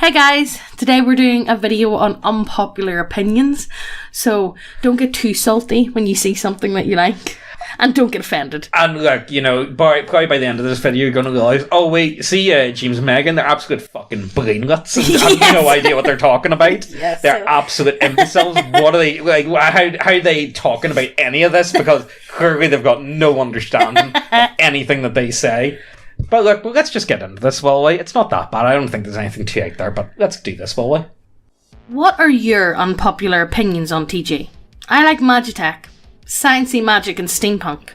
Hi guys, today we're doing a video on unpopular opinions, so don't get too salty when you see something that you like, and don't get offended. And look, you know, probably by the end of this video you're going to realise, oh wait, see James and Megan, they're absolute fucking brainlets and have no idea what they're talking about. Yes, they're absolute imbeciles. What are they, like, how are they talking about any of this? Because clearly they've got no understanding of anything that they say. But look, let's just get into this, will we? It's not that bad. I don't think there's anything too out there, but let's do this, will we? What are your unpopular opinions on TG? I like Magitech, sciencey magic, and steampunk.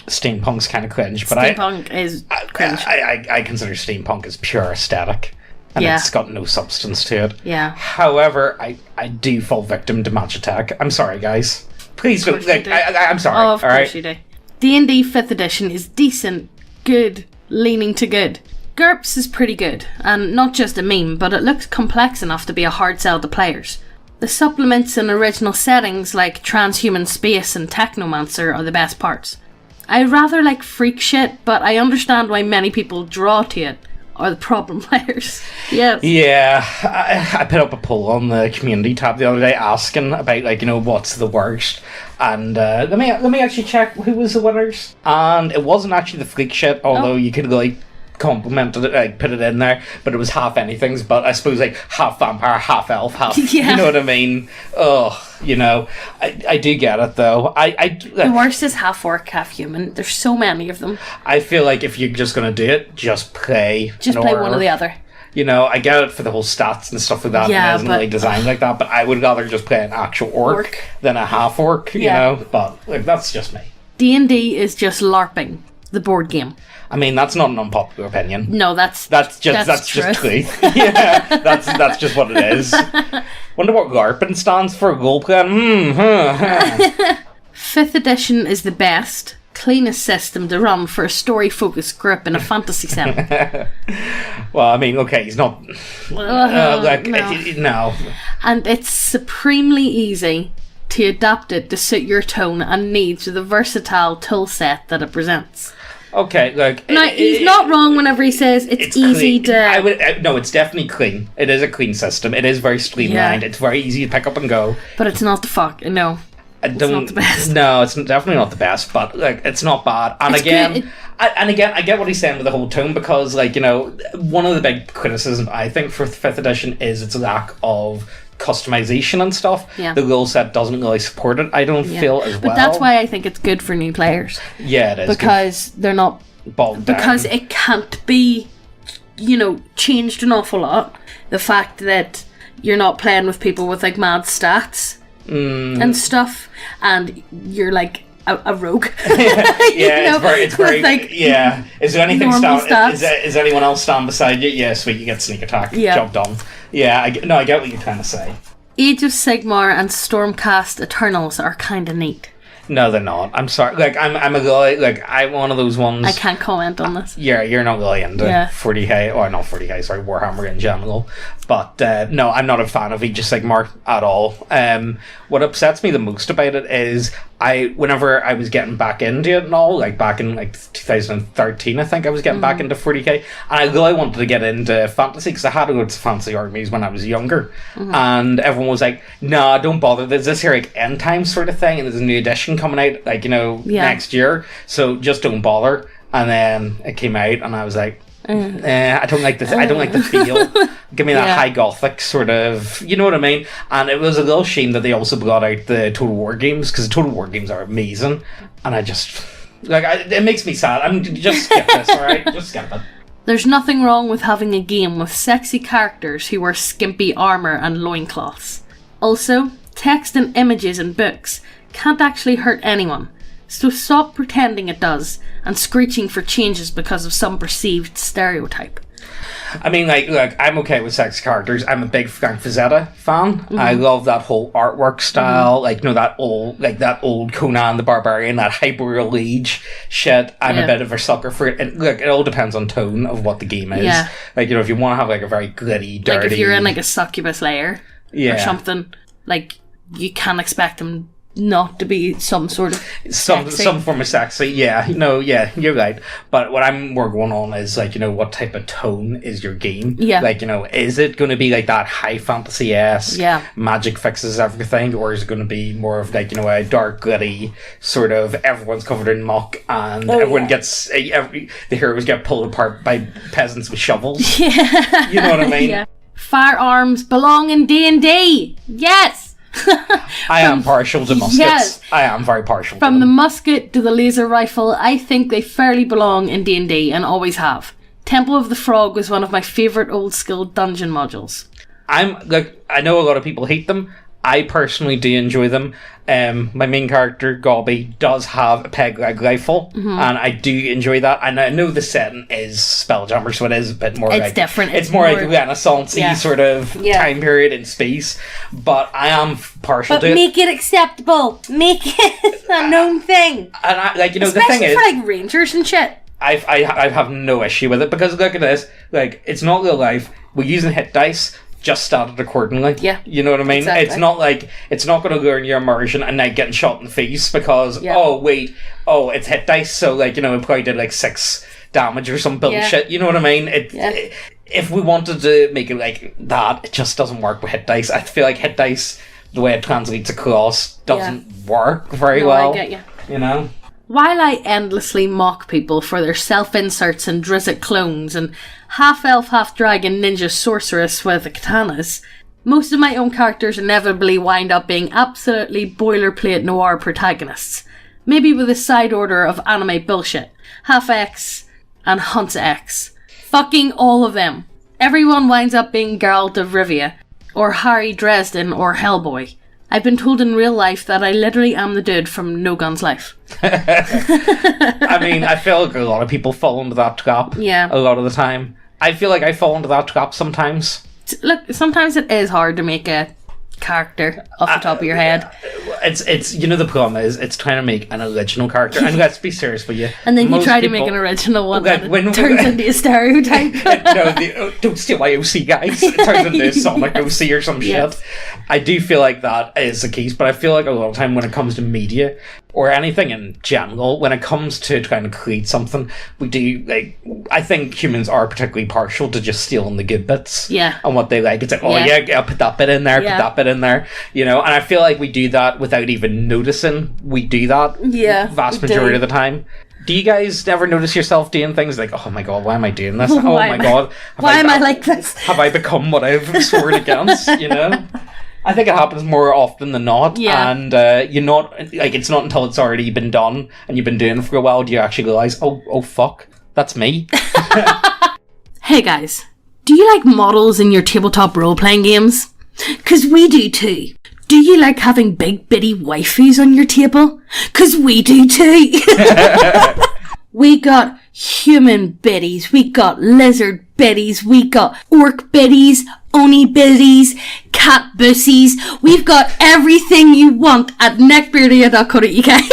Steampunk's kind of cringe, but Steampunk is cringe. I consider steampunk as pure aesthetic, and it's got no substance to it. Yeah. However, I do fall victim to Magitech. I'm sorry, guys. Please, like, I'm sorry. Oh, of course you do. D&D 5th edition is decent, good, leaning to good. GURPS is pretty good, and not just a meme, but it looks complex enough to be a hard sell to players. The supplements and original settings like transhuman space and technomancer are the best parts. I rather like freak shit, but I understand why many people draw to it are the problem players. Yes. Yeah, I put up a poll on the community tab the other day asking about, like, you know, what's the worst. And let me actually check who was the winners. And it wasn't actually the freak shit, although you could like complimented it, like put it in there, but it was half anythings. But I suppose like half vampire, half elf, half you know what I mean? Oh, you know, I do get it though. The worst is half orc, half human. There's so many of them. I feel like if you're just gonna do it, just play one or the other. You know, I get it for the whole stats and stuff like that, and it isn't really designed like that, but I would rather just play an actual orc. Than a half orc, you know, but like, that's just me. D&D is just LARPing, the board game. I mean, that's not an unpopular opinion. No, that's just truth. Yeah, that's just what it is. Wonder what LARPing stands for. Role playing. 5th edition is the best, cleanest system to run for a story-focused group in a fantasy setting. Well, I mean, okay, he's not... no. And it's supremely easy to adapt it to suit your tone and needs with the versatile tool set that it presents. Okay, like... Now, he's not wrong whenever he says it's easy clean. to... No, it's definitely clean. It is a clean system. It is very streamlined. It's very easy to pick up and go. But it's not the fuck... No. It's not the best. No, it's definitely not the best, but like, it's not bad. And again, I get what he's saying with the whole tone, because, like, you know, one of the big criticisms I think for 5th edition is its lack of customization and stuff. Yeah. The rule set doesn't really support it, I don't feel, as well. But that's why I think it's good for new players. Yeah, it is. Because they're not bogged down. Because it can't be, you know, changed an awful lot. The fact that you're not playing with people with like mad stats and stuff, and you're like a rogue. It's very like, yeah. Is there anything is anyone else stand beside you? Yeah, sweet, you get sneak attack. Yeah. Job done. Yeah, I get what you're trying to say. Age of Sigmar and Stormcast Eternals are kind of neat. No, they're not. I'm sorry. Like, I'm a guy. Like, I'm one of those ones. I can't comment on this. Yeah, you're not really into 40k, or not 40k. Sorry, Warhammer in general. But no, I'm not a fan of Age of Sigmar at all. What upsets me the most about it is whenever I was getting back into it and all, like back in like 2013, I think I was getting back into 40k, and I really wanted to get into fantasy because I had to go to fantasy armies when I was younger, and everyone was like, "Nah, don't bother. There's this here like end time sort of thing, and there's a new edition coming out, like, you know, next year, so just don't bother." And then it came out, and I was like, I don't like this. I don't like the feel. Give me that high gothic sort of, you know what I mean? And it was a little shame that they also brought out the Total War games, because the Total War games are amazing. And I just, like, it makes me sad. I'm just skip this, alright? Just skip it. There's nothing wrong with having a game with sexy characters who wear skimpy armour and loincloths. Also, text and images in books can't actually hurt anyone. So stop pretending it does, and screeching for changes because of some perceived stereotype. I mean, like, I'm okay with sex characters. I'm a big Frank Frazetta fan. I love that whole artwork style, like, you know, that old Conan the Barbarian, that Hyperreal Age shit. I'm a bit of a sucker for it. And look, it all depends on tone of what the game is. Yeah. Like, you know, if you want to have like a very gritty, dirty, like if you're in like a succubus lair or something, like, you can't expect them not to be some sort of sexy. Some form of sexy. Yeah, no, yeah, you're right. But what I'm more going on is like, you know, what type of tone is your game? Yeah. Like, you know, is it going to be like that high fantasy-esque, magic fixes everything, or is it going to be more of like, you know, a dark, gritty sort of everyone's covered in muck and everyone gets the heroes get pulled apart by peasants with shovels? Yeah, you know what I mean? Yeah. Firearms belong in D&D. Yes. I am partial to muskets. Yes. I am very partial to From them. the musket to the laser rifle, I think they fairly belong in D&D and always have. Temple of the Frog was one of my favourite old school dungeon modules. I know a lot of people hate them. I personally do enjoy them. My main character, Gobby, does have a peg leg rifle, and I do enjoy that. And I know the setting is Spelljammer, so it is a bit more it's different. It's more like Renaissance-y sort of time period in space. But I am partial to it. But make it acceptable. Make it a known thing. And I, like, you know, especially the thing for is, like rangers and shit. I have no issue with it, because look at this. Like, it's not real life. We're using hit dice. Just started accordingly. Yeah. You know what I mean? Exactly. It's not like, it's not going to learn your immersion and then getting shot in the face because, it's hit dice, so like, you know, it probably did like 6 damage or some bullshit. You know what I mean? If we wanted to make it like that, it just doesn't work with hit dice. I feel like hit dice, the way it translates across, doesn't work very well. I get you. You know? While I endlessly mock people for their self-inserts and Drizzt clones and half-elf, half-dragon ninja sorceress with katanas, most of my own characters inevitably wind up being absolutely boilerplate noir protagonists, maybe with a side order of anime bullshit, Half-X and Hunts-X. Fucking all of them. Everyone winds up being Geralt of Rivia, or Harry Dresden, or Hellboy. I've been told in real life that I literally am the dude from No Gun's Life. I mean, I feel like a lot of people fall into that trap. Yeah. A lot of the time. I feel like I fall into that trap sometimes. Look, sometimes it is hard to make a character off the top of your head. It's you know, the problem is it's trying to make an original character, and let's be serious with you. And then you try to make an original one, and it turns into a stereotype. Don't steal my OC, guys. It turns into a Sonic OC or some shit. I do feel like that is the case, but I feel like a lot of time when it comes to media or anything in general, when it comes to trying to create something, we do, like, I think humans are particularly partial to just stealing the good bits. Yeah. And what they like. It's like, I'll put that bit in there, put that bit in there, you know, and I feel like we do that without even noticing we do that. Yeah. Vast majority of the time. Do you guys ever notice yourself doing things like, oh my god, why am I doing this? Oh my god. Why am I like this? Have I become what I've sworn against, you know? I think it happens more often than not, and you're not, like, it's not until it's already been done and you've been doing it for a while do you actually realise, oh fuck, that's me. Hey guys, do you like models in your tabletop role-playing games? 'Cause we do too. Do you like having big bitty waifus on your table? 'Cause we do too. We got human biddies, we got lizard biddies, we got orc biddies, oni biddies, cat bussies. We've got everything you want at neckbeardia.co.uk.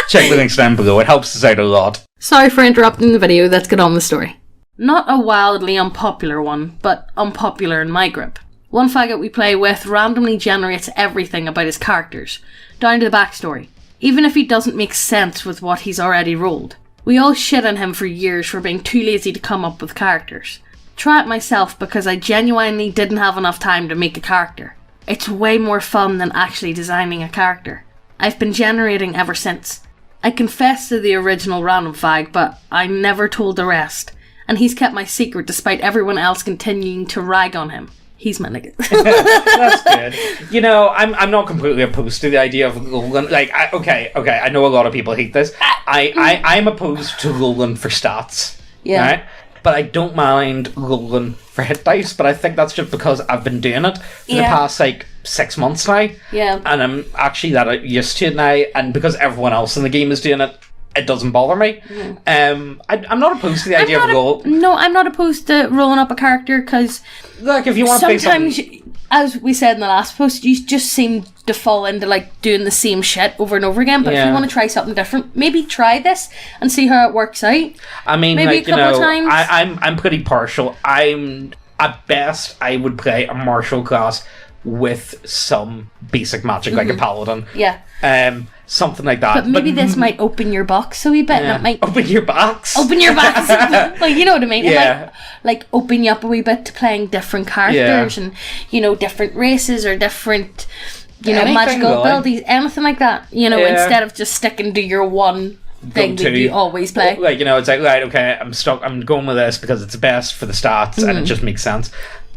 Check the links down below, it helps us out a lot. Sorry for interrupting the video, let's get on with the story. Not a wildly unpopular one, but unpopular in my group. One faggot we play with randomly generates everything about his characters, down to the backstory, even if he doesn't make sense with what he's already rolled. We all shit on him for years for being too lazy to come up with characters. Try it myself because I genuinely didn't have enough time to make a character. It's way more fun than actually designing a character. I've been generating ever since. I confessed to the original random fag, but I never told the rest, and he's kept my secret despite everyone else continuing to rag on him. He's my nigga. That's good. You know, I'm not completely opposed to the idea of rolling. Like, okay, I know a lot of people hate this. I'm opposed to rolling for stats. Yeah. Right? But I don't mind rolling for hit dice, but I think that's just because I've been doing it for the past, like, 6 months now. Yeah. And I'm actually that used to it now, and because everyone else in the game is doing it, it doesn't bother me. I'm not opposed to the idea of roll. No, I'm not opposed to rolling up a character because, like, if you want to sometimes, as we said in the last post, you just seem to fall into like doing the same shit over and over again. But if you want to try something different, maybe try this and see how it works out. I mean, maybe like, a couple of times. I'm pretty partial. At best, I would play a martial class with some basic magic, like a paladin. Yeah. Something like that. But maybe this might open your box a wee bit, and it might... Open your box? Open your box! Well, you know what I mean. Yeah. It might, like, open you up a wee bit to playing different characters and, you know, different races or different, you know, magical abilities, anything like that. You know, instead of just sticking to your one thing that you always play. Like, you know, it's like, right, okay, I'm going with this because it's best for the stats and it just makes sense.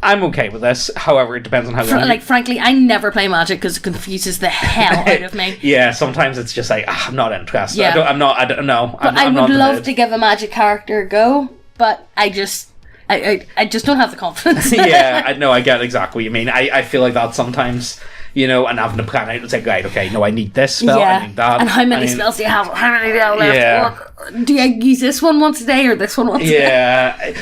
I'm okay with this. However, it depends on how. Frankly, I never play Magic because it confuses the hell out of me. Yeah, sometimes it's just like I'm not interested. Yeah. I don't know. But I would love to give a Magic character a go, but I just don't have the confidence. Yeah, I get exactly what you mean. I feel like that sometimes. You know, and having to plan out, it's like, right, okay, no, I need this spell, I need that. And how many spells do you have? How many do you have left? Yeah. Do I use this one once a day or this one once a day? Yeah.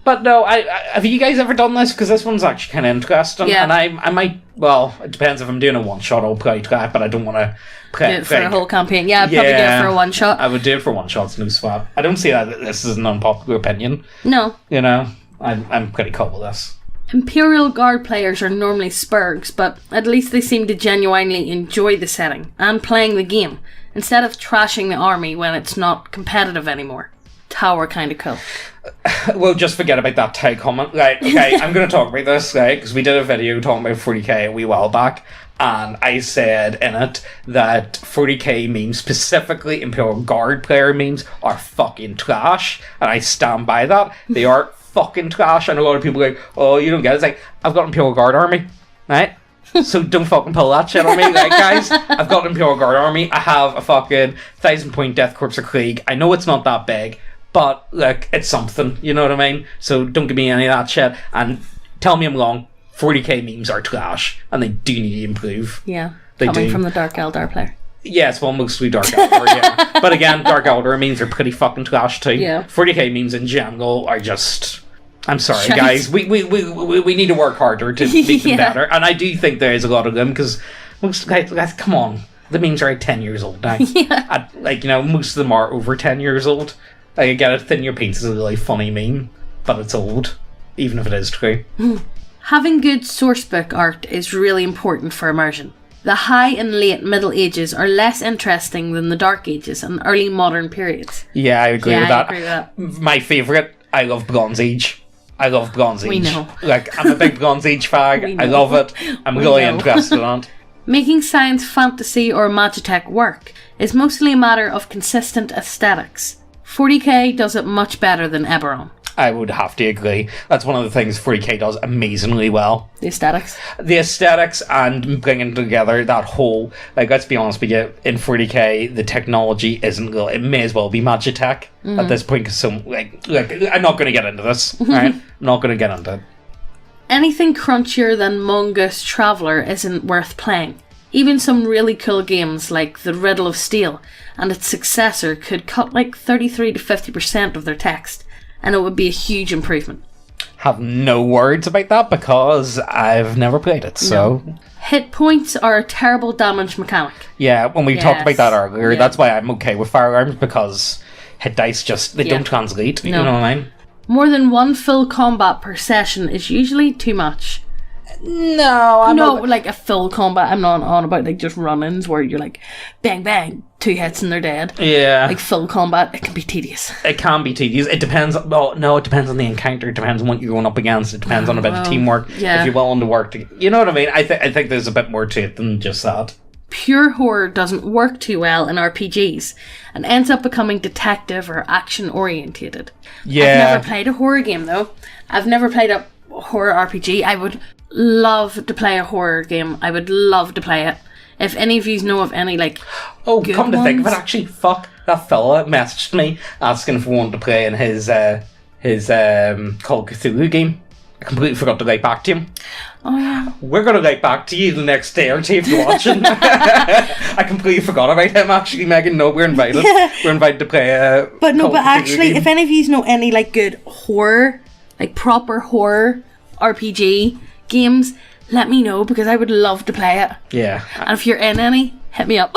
But no, have you guys ever done this? Because this one's actually kind of interesting. Yeah. And I might, well, it depends if I'm doing a one-shot, I'll play that, but I don't want to play it for a whole campaign. Yeah, I'd probably do it for a one-shot. I would do it for one-shots, no swap. I don't see that this is an unpopular opinion. No. You know, I'm pretty cool with this. Imperial Guard players are normally spurgs, but at least they seem to genuinely enjoy the setting and playing the game, instead of trashing the army when it's not competitive anymore. Tower kind of cool. Well, just forget about that Thai comment. Right, okay, I'm going to talk about this, right, because we did a video talking about 40k a wee while back, and I said in it that 40k memes, specifically Imperial Guard player memes, are fucking trash, and I stand by that. They are fucking trash, and a lot of people are like, oh, you don't get it. It's like, I've got Imperial Guard army, right? So don't fucking pull that shit on me, right, guys? I've got an Imperial Guard army. I have a fucking 1,000-point Death Corps of Krieg. I know it's not that big, but look, it's something, you know what I mean? So don't give me any of that shit, and tell me I'm wrong. 40k memes are trash, and they do need to improve. Yeah, they coming do. From the Dark Eldar player. Yes, well, mostly Dark Eldar, yeah. But again, Dark Eldar memes are pretty fucking trash too. Yeah. 40k memes in general are just... I'm sorry, guys. We need to work harder to make them better. And I do think there is a lot of them, because most guys, come on. The memes are like 10 years old now. Yeah. Like, you know, most of them are over 10 years old. Like, I get it, Thin Your Penis is a really funny meme, but it's old, even if it is true. Having good sourcebook art is really important for immersion. The high and late Middle Ages are less interesting than the Dark Ages and early modern periods. Yeah, I agree with that. My favourite, I love Bronze Age. I love Bronze Age. We know. Like, I'm a big Bronze Age fag. I love it. I'm really interested in it. Making science, fantasy, or magitech work is mostly a matter of consistent aesthetics. 40k does it much better than Eberron. I would have to agree. That's one of the things 40k does amazingly well. The aesthetics. The aesthetics and bringing together that whole... Like, let's be honest with you, in 40k, the technology isn't... It may as well be magitech at this point, because I'm not going to get into this, right? I'm not going to get into it. Anything crunchier than Mongoose Traveller isn't worth playing. Even some really cool games like The Riddle of Steel and its successor could cut like 33 to 50% of their text, and it would be a huge improvement. Have no words about that because I've never played it, so... No. Hit points are a terrible damage mechanic. Yeah, when we talked about that earlier, that's why I'm okay with firearms, because hit dice just, they don't translate, you know what I mean? More than one full combat per session is usually too much. No, I'm not... like a full combat. I'm not on about like just run-ins where you're like, bang, bang, 2 hits and they're dead. Yeah. Like full combat, it can be tedious. It can be tedious. It depends... Well, no, it depends on the encounter. It depends on what you're going up against. It depends on a bit of teamwork. Yeah. If you're willing to work together. You know what I mean? I think there's a bit more to it than just that. Pure horror doesn't work too well in RPGs and ends up becoming detective or action-orientated. Yeah. I've never played a horror game, though. I've never played a horror RPG. I would love to play a horror game. I would love to play it. If any of you know of any, like, good come to ones. think of it, actually, fuck, that fella messaged me asking if we wanted to play in his Call of Cthulhu game. I completely forgot to write back to him. Oh, yeah. We're going to write back to you the next day or two if you're watching. I completely forgot about him, actually, Megan. No, we're invited. Yeah. We're invited to play But actually, if any of you know any, like, good horror, like, proper horror RPG games, let me know, because I would love to play it. Yeah. And if you're in any, hit me up.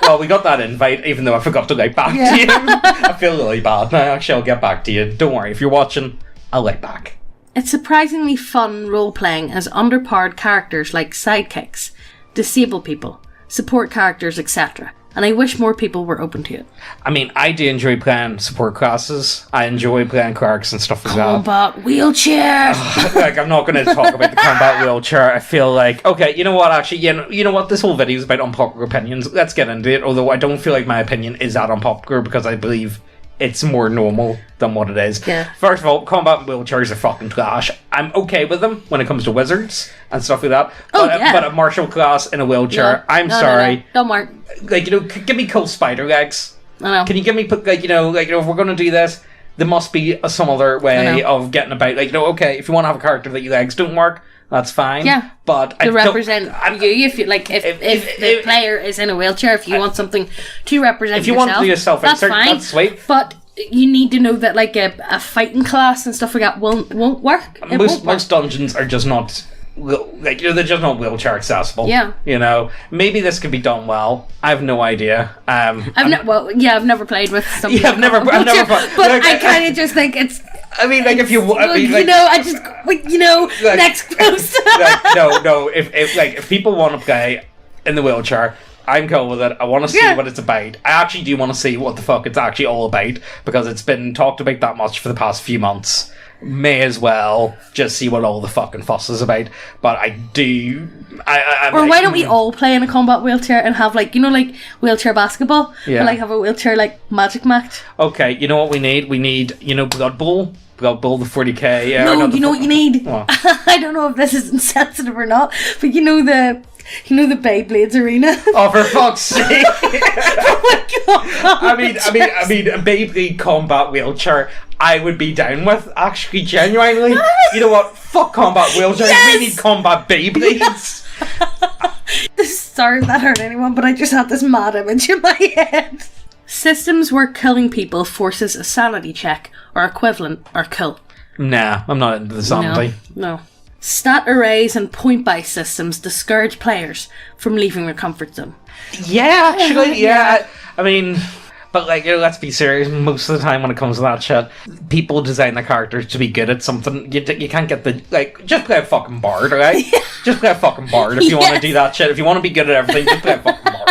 well, we got that invite, even though I forgot to write back to you. I feel really bad now. Actually, I'll get back to you. Don't worry. If you're watching, I'll write back. It's surprisingly fun role-playing as underpowered characters like sidekicks, disabled people, support characters, etc. And I wish more people were open to it. I mean, I do enjoy playing support classes. I enjoy playing clerics and stuff like that. Combat wheelchair! Like, I'm not going to talk about the combat wheelchair. I feel like, okay, you know what, actually, you know what, this whole video is about unpopular opinions. Let's get into it, although I don't feel like my opinion is that unpopular because I believe it's more normal than what it is. Yeah. First of all, combat wheelchairs are fucking trash. I'm okay with them when it comes to wizards and stuff like that. But a martial class in a wheelchair, I'm sorry. No. Don't worry. Like, give me cool spider legs. I know. Can you give me, if we're going to do this, there must be some other way of getting about. Like, okay, if you want to have a character that your legs don't work, that's fine. Yeah. But to represent you, if you like, if the player is in a wheelchair, if you want something to represent if you yourself, want to do yourself, that's fine. That's sweet. But you need to know that like a fighting class and stuff like that won't work. Most dungeons are just not they're just not wheelchair accessible. Yeah. Maybe this could be done well. I have no idea. I've never played with somebody. Yeah, I've never played. But I kind of just think it's. I mean, like, if you, next post. No. If people want to play in the wheelchair, I'm cool with it. I want to see what it's about. I actually do want to see what the fuck it's actually all about because it's been talked about that much for the past few months. May as well just see what all the fucking fuss is about. But I do. Or why don't we all play in a combat wheelchair and have wheelchair basketball? Yeah. Or have a wheelchair magic match. Okay, you know what we need? We need Blood Bowl. Blood Bowl, the 40k. No, you know what you need? What? I don't know if this is insensitive or not, but you know the Beyblades arena. Oh, for fuck's sake! Oh my god! I mean, a Beyblade combat wheelchair, I would be down with. Actually, genuinely, you know what? Fuck combat wheelchairs. Yes! We need combat Beyblades. Sorry if that hurt anyone, but I just had this mad image in my head. Systems where killing people forces a sanity check or equivalent are cool. Nah, I'm not into the sanity. No. Stat arrays and point-buy systems discourage players from leaving their comfort zone. Yeah, actually, yeah. I mean, but let's be serious. Most of the time when it comes to that shit, people design their characters to be good at something. You can't get just play a fucking bard, alright? Yeah. Just play a fucking bard if you want to do that shit. If you want to be good at everything, just play a fucking bard,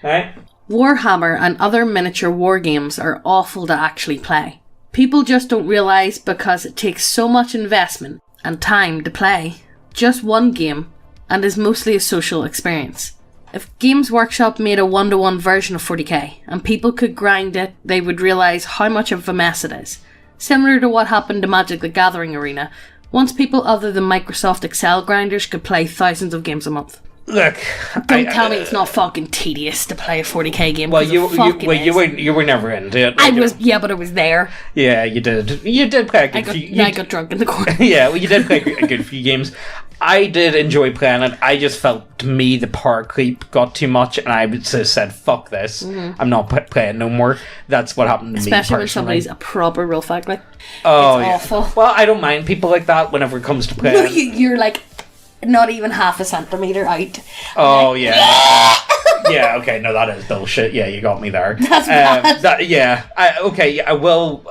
alright? Warhammer and other miniature war games are awful to actually play. People just don't realise because it takes so much investment and time to play just one game and is mostly a social experience. If Games Workshop made a 1-to-1 version of 40k and people could grind it, they would realise how much of a mess it is. Similar to what happened to Magic the Gathering Arena, once people other than Microsoft Excel grinders could play thousands of games a month. Look, don't tell me it's not fucking tedious to play a 40k game. Well, you were never into it. But I was there. Yeah, you did. You did play a good few. I got drunk in the corner. Yeah, well, you did play a good few games. I did enjoy playing it. I just felt, to me, the power creep got too much, and I just said, "Fuck this! I'm not playing no more." That's what happened to me. Especially when somebody's a proper real fuck. It's awful. Well, I don't mind people like that whenever it comes to playing. No, you're not even half a centimetre out. Oh, yeah. Yeah, okay, no, that is bullshit. Yeah, you got me there. That's bad. I will...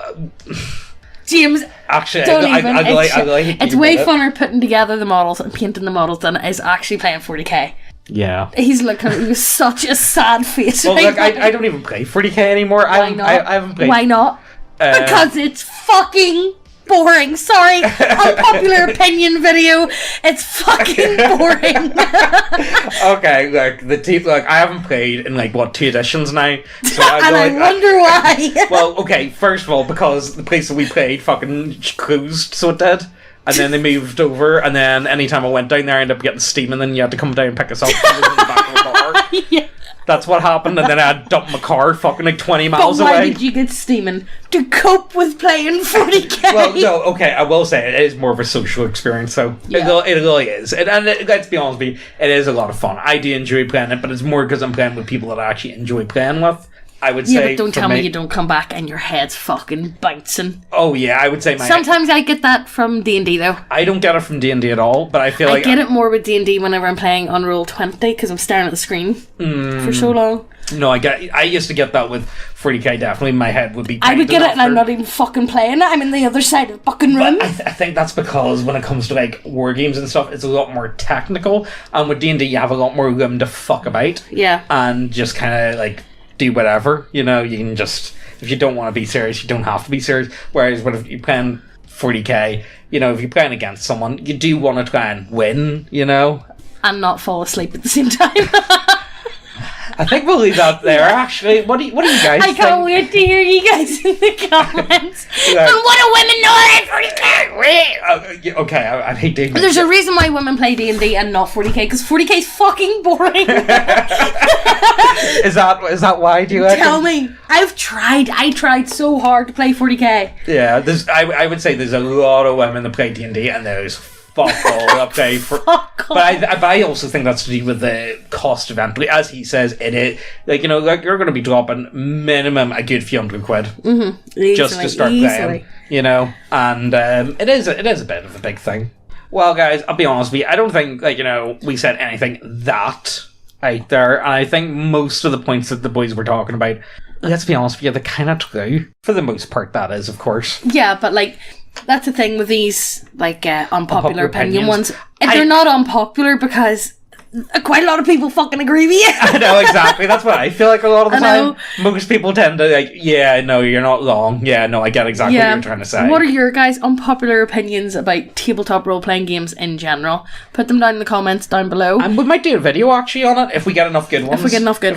James, actually, it's way funner putting together the models and painting the models than it is actually playing 40k. Yeah. He's looking at me with such a sad face. Well, look, I don't even play 40k anymore. Why not? I haven't played... Why not? Because it's fucking... boring. Sorry, unpopular opinion video. It's fucking boring. Okay, I haven't played in 2 editions now, so I wonder why. Well, okay, first of all, because the place that we played fucking closed, so it did. And then they moved over, and then anytime I went down there, I ended up getting steam, and then you had to come down and pick us up. And it was in the back of the bar. Yeah. That's what happened, and then I had to dump my car fucking 20 miles away. But why did you get steaming? To cope with playing 40k? Well, no, okay, I will say it is more of a social experience, so it really is. Let's be honest with you, it is a lot of fun. I do enjoy playing it, but it's more because I'm playing with people that I actually enjoy playing with. I would say. Yeah, but don't tell me you don't come back and your head's fucking bouncing. Oh yeah, I would say sometimes I get that from D&D though. I don't get it from D&D at all, but I feel I get it more with D&D whenever I'm playing on Roll20 because I'm staring at the screen for so long. No, I used to get that with 40k. Definitely, my head would be. I would get it, and I'm not even fucking playing it. I'm in the other side of the fucking room. I think that's because when it comes to like war games and stuff, it's a lot more technical, and with D&D, you have a lot more room to fuck about. Yeah. And just kind of like do whatever. You know, you can just, if you don't want to be serious, you don't have to be serious. Whereas when if you're playing 40k, you know, if you're playing against someone, you do want to try and win. You know, and not fall asleep at the same time. I think we'll leave that there, actually. What do you guys think? I can't wait to hear you guys in the comments. Yeah. And what do women know about 40k? Okay, I hate doing There's a reason why women play D&D and not 40k, because 40k is fucking boring. Is that why, do you reckon? Tell me. I tried so hard to play 40k. Yeah, I would say there's a lot of women that play D&D, and there's fuck all up there. But I also think that's to do with the cost of entry. As he says, it is like, you know, like you're going to be dropping minimum a good few £100. Easily, just to start playing, you know, and it is a bit of a big thing. Well, guys, I'll be honest with you, I don't think, like, you know, we said anything that out there, and I think most of the points that the boys were talking about, let's be honest with you, they're kind of true for the most part. That is, of course. Yeah, but like, that's the thing with these, like, unpopular opinion ones. They're not unpopular because quite a lot of people fucking agree with you. I know, exactly. That's what I feel like a lot of the time. Most people tend to, like, yeah, no, you're not wrong. Yeah, no, I get exactly what you're trying to say. What are your guys' unpopular opinions about tabletop role-playing games in general? Put them down in the comments down below. And we might do a video, actually, on it, if we get enough good ones. If we get enough good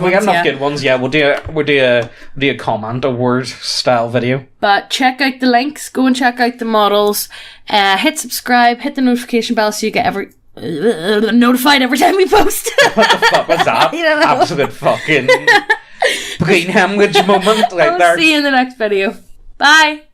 ones, we'll do a comment, a word-style video. But check out the links. Go and check out the models. Hit subscribe. Hit the notification bell so you get notified every time we post. What the fuck was that? Absolute fucking brain hemorrhage moment right there. See you in the next video. Bye.